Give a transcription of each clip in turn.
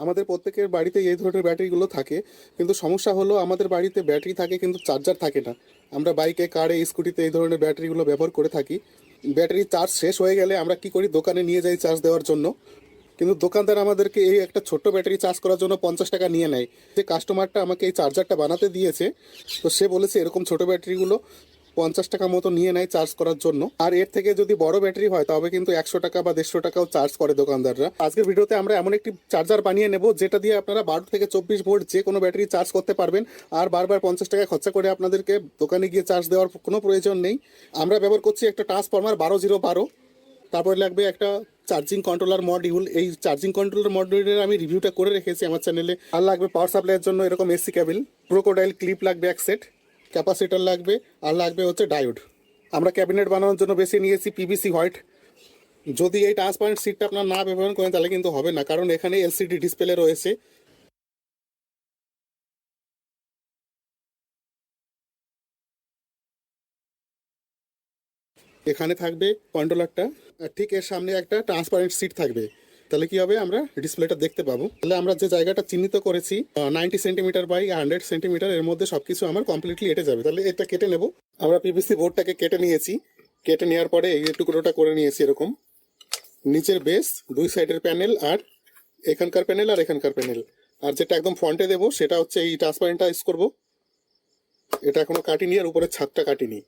আমাদের প্রত্যেকের বাড়িতে এই ধরনের ব্যাটারিগুলো থাকে, কিন্তু সমস্যা হলো আমাদের বাড়িতে ব্যাটারি থাকে কিন্তু চার্জার থাকে না। আমরা বাইকে, কারে, স্কুটিতে এই ধরনের ব্যাটারিগুলো ব্যবহার করে থাকি। ব্যাটারি চার্জ শেষ হয়ে গেলে আমরা কি করি, দোকানে নিয়ে যাই চার্জ দেওয়ার জন্য। কিন্তু দোকানদার আমাদেরকে এই একটা ছোট্ট ব্যাটারি চার্জ করার জন্য 50 টাকা নিয়ে নেয়। যে কাস্টমারটা আমাকে এই চার্জারটা বানাতে দিয়েছে, তো সে বলেছে এরকম ছোট ব্যাটারিগুলো 50 টাকা মতো নিয়ে নেয় চার্জ করার জন্য। আর এর থেকে যদি বড় ব্যাটারি হয় তবে কিন্তু 100 টাকা বা 150 টাকাও চার্জ করে দোকানদাররা। আজকের ভিডিওতে আমরা এমন একটি চার্জার বানিয়ে নেব যেটা দিয়ে আপনারা 12 থেকে 24 ভোল্ট যে কোনো ব্যাটারি চার্জ করতে পারবেন। আর বারবার 50 টাকা খরচা করে আপনাদেরকে দোকানে গিয়ে চার্জ দেওয়ার কোনো প্রয়োজন নেই। আমরা ব্যবহার করছি একটা ট্রান্সফরমার 12012, তারপরে লাগবে একটা চার্জিং কন্ট্রোলার মডিউল। এই চার্জিং কন্ট্রোলার মডিউলের আমি রিভিউটা করে রেখেছি আমার চ্যানেলে। আর লাগবে পাওয়ার সাপ্লাইয়ের জন্য এরকম এসি কেবল, ক্রোকোডাইল ক্লিপ লাগবে এক সেট, ক্যাপাসিটার লাগবে, আর লাগবে হচ্ছে ডায়োড। আমরা ক্যাবিনেট বানানোর জন্য বেছে নিয়েছি পিভিসি হোয়াইট। যদি এই ট্রান্সপারেন্ট সিটটা আপনার না ব্যবহার করেন তাহলে কিন্তু হবে না, কারণ এখানে এলসিডি ডিসপ্লে রয়েছে। এখানে থাকবে কন্ট্রোলারটা, আর ঠিক এর সামনে একটা ট্রান্সপারেন্ট সিট থাকবে। তাহলে কি হবে, আমরা ডিসপ্লেটা দেখতে পাবো। তাহলে আমরা যে জায়গাটা চিহ্নিত করেছি 90 সেন্টিমিটার বাই 100 সেন্টিমিটার, এর মধ্যে সবকিছু আমার কমপ্লিটলি এঁটে যাবে। তাহলে এটা কেটে নেব। আমরা পিভিসি বোর্ডটাকে কেটে নিয়েছি। কেটে নেওয়ার পরে এই টুকরোটা করে নিয়েছি এরকম। নিচের বেস, দুই সাইডের প্যানেল, আর এখানকার প্যানেল আর এখানকার প্যানেল। আর যেটা একদম ফ্রন্টে দেবো সেটা হচ্ছে এই ট্রান্সপারেন্টটা ইউজ করবো। এটা এখনো কাটিনি, আর উপরে ছাদটা কাটিনি।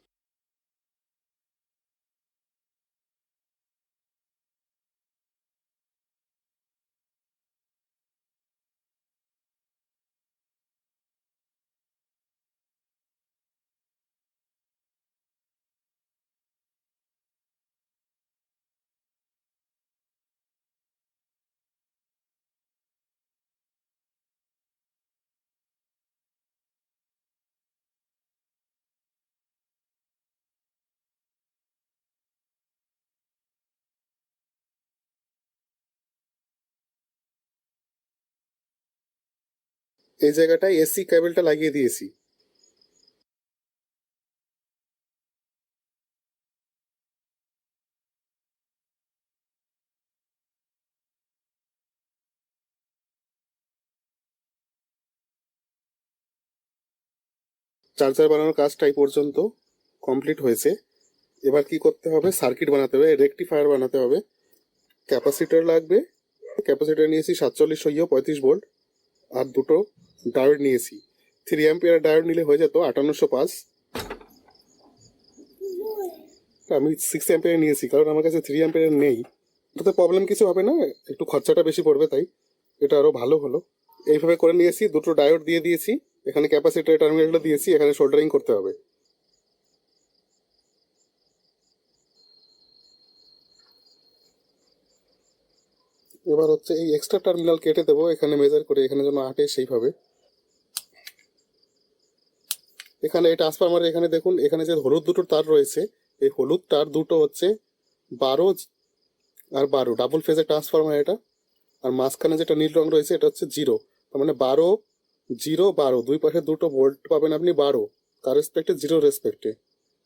এই জায়গাটায় এসি কেবলটা লাগিয়ে দিয়েছি। চার্জার বানানোর কাজটা এই পর্যন্ত কমপ্লিট হয়েছে। এবার কি করতে হবে, সার্কিট বানাতে হবে, রেকটিফায়ার বানাতে হবে। ক্যাপাসিটর লাগবে। ক্যাপাসিটর নিয়েছি 47 35 ভোল্ট। আর দুটো ডায়োড নিয়েছি। 3 অ্যাম্পিয়ার ডায়োড নিলে হয়ে যেত 5805। আমি 6 অ্যাম্পিয়ার নিয়েছি কারণ আমার কাছে 3 অ্যাম্পিয়ার নেই। এটাতে প্রবলেম কিছু হবে না, একটু খরচাটা বেশি পড়বে, তাই এটা আরো ভালো হলো। এইভাবে করে নিয়েছি, দুটো ডায়োড দিয়ে দিয়েছি। এখানে ক্যাপাসিটর টার্মিনালটা দিয়েছি, এখানে সোল্ডারিং করতে হবে। এবার হচ্ছে এই এক্সট্রা টার্মিনাল কেটে দেবো, এখানে মেজার করে এখানে যেন আটে সেইভাবে। এখানে এই ট্রান্সফরমারে এখানে দেখুন, এখানে যে হলুদ দুটো তার রয়েছে, এই হলুদ তার দুটো হচ্ছে 12 আর 12 ডাবল ফেজের ট্রান্সফরমার এটা। আর মাঝখানে যেটা নীল রং রয়েছে এটা হচ্ছে 0। তার মানে 12 0 12, দুই পাশে দুটো ভোল্ট পাবেন আপনি 12, তার রেসপেক্টে 0 রেসপেক্টে।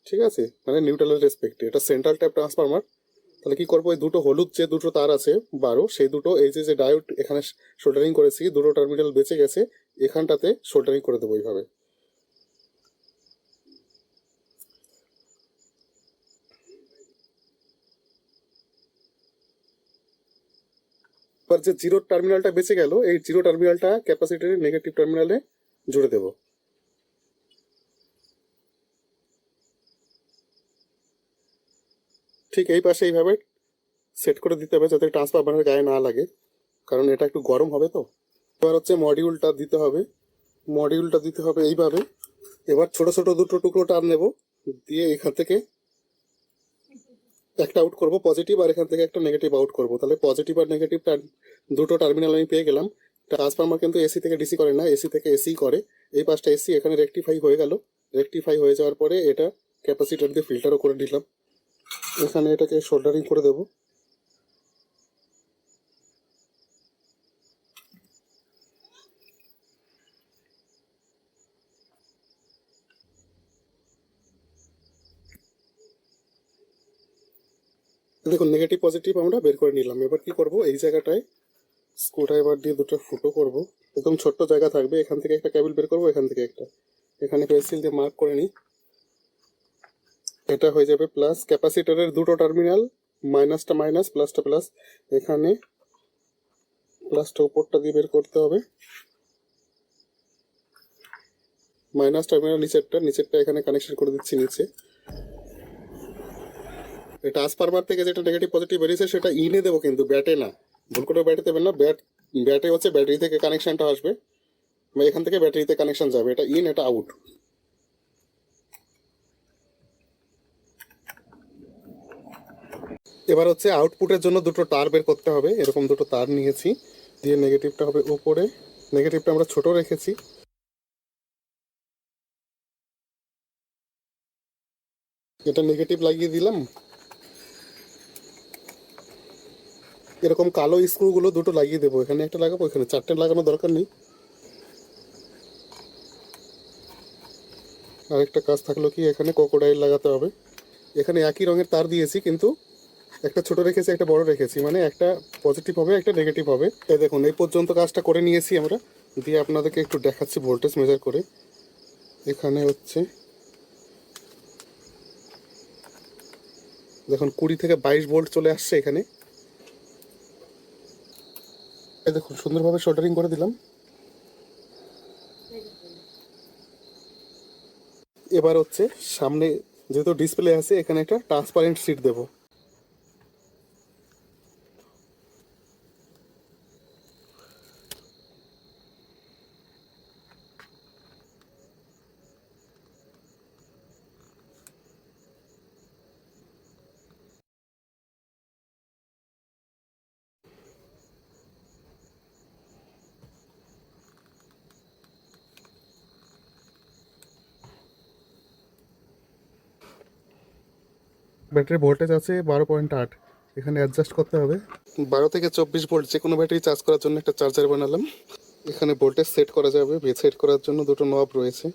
ঠিক আছে, মানে নিউট্রালের রেসপেক্টে। এটা সেন্ট্রাল টাইপ ট্রান্সফরমার। তাহলে কি করবো, এই দুটো হলুদ যে দুটো তার আছে 12, সেই দুটো এই যে যে ডায়োড এখানে সোল্ডারিং করেছি, দুটো টার্মিনাল বেঁচে গেছে, এখানটাতে সোল্ডারিং করে দেবো এইভাবে। এবার যে জিরো টার্মিনালটা বেঁচে গেল, এই জিরো টার্মিনালটা ক্যাপাসিটরের নেগেটিভ টার্মিনালে জুড়ে দেবো। ঠিক এই পাশে এইভাবে সেট করে দিতে হবে যাতে ট্রান্সফরমারের গায়ে না লাগে, কারণ এটা একটু গরম হবে তো। এবার হচ্ছে মডিউলটা দিতে হবে। মডিউলটা দিতে হবে এইভাবে। এবার ছোট ছোট দুটো টুকরো টান নেব, দিয়ে এখান থেকে একটা আউট করব পজিটিভ, আর এখান থেকে একটা নেগেটিভ আউট করব। তাহলে পজিটিভ আর নেগেটিভ দুটো টার্মিনাল আমি পেয়ে গেলাম। ট্রান্সফরমার কিন্তু এসি থেকে ডিসি করে না, এসি থেকে এসি করে। এই পাশটা এসি, এখানে রেকটিফাই হয়ে গেল। রেকটিফাই হয়ে যাওয়ার পরে এটা ক্যাপাসিটার দিয়ে ফিল্টারও করে দিলাম। এখানে এটাকে সোল্ডারিং করে দেবো। দেখুন নেগেটিভ পজিটিভ আমরা বের করে নিলাম। এবার কি করব, এই জায়গাটায় স্ক্রুড্রাইভার দিয়ে দুটো ফুটো করব। একদম ছোট্ট জায়গা থাকবে, এখান থেকে একটা কেবল বের করবো, এখান থেকে একটা, এখানে পেন্সিল দিয়ে মার্ক করে নিই। এটা হয়ে যাবে প্লাস। ক্যাপাসিটরের দুটো টার্মিনাল, মাইনাসটা মাইনাস প্লাসটা প্লাস, এখানে প্লাসটা উপরটা দিয়ে বের করতে হবে। মাইনাস টার্মিনাল নিচেরটা এখানে কানেকশন করে দিচ্ছি নিচে। এটা ট্রান্সফরমার থেকে যেটা নেগেটিভ পজিটিভ বেরিয়েছে সেটা ইনে দেবো, কিন্তু ব্যাটে না। ভুল করে ব্যাটে দেবেন না। ব্যাটে হচ্ছে ব্যাটারি থেকে কানেকশনটা আসবে, এখান থেকে ব্যাটারিতে কানেকশন যাবে। এটা ইন, এটা আউট। এবার হচ্ছে আউটপুটের জন্য দুটো তার বের করতে হবে। এরকম দুটো তার নিয়েছি, দিয়ে নেগেটিভটা হবে উপরে, নেগেটিভটা আমরা ছোট রেখেছি। এটা নেগেটিভ লাগিয়ে দিলাম। এরকম কালো স্ক্রুগুলো দুটো লাগিয়ে দেবো, এখানে একটা লাগাবো, এখানে চারটে লাগানোর দরকার নেই। আরেকটা কাজ থাকলো কি, এখানে ক্রোকোডাইল লাগাতে হবে। এখানে একই রঙের তার দিয়েছি, কিন্তু একটা ছোট রেখেছি একটা বড় রেখেছি, মানে একটা পজিটিভ হবে একটা নেগেটিভ হবে। এই দেখুন, এই পর্যন্ত কাজটা করে নিয়েছি আমরা। দিয়ে আপনাদেরকে একটু দেখাচ্ছি ভোল্টেজ মেজার করে। এখানে হচ্ছে দেখুন 20 থেকে 22 ভোল্ট চলে আসছে এখানে। এই দেখুন সুন্দরভাবে সোল্ডারিং করে দিলাম। এবার হচ্ছে সামনে যেহেতু ডিসপ্লে আছে, এখানে একটা ট্রান্সপারেন্ট সিট দেবো। ব্যাটারির ভোল্টেজ আছে 12.8, এখানে অ্যাডজাস্ট করতে হবে। 12 থেকে 24 ভোল্ট যে কোনো ব্যাটারি চার্জ করার জন্য একটা চার্জার বানালাম। এখানে ভোল্টেজ সেট করা যাবে, সেট করার জন্য দুটো নব রয়েছে।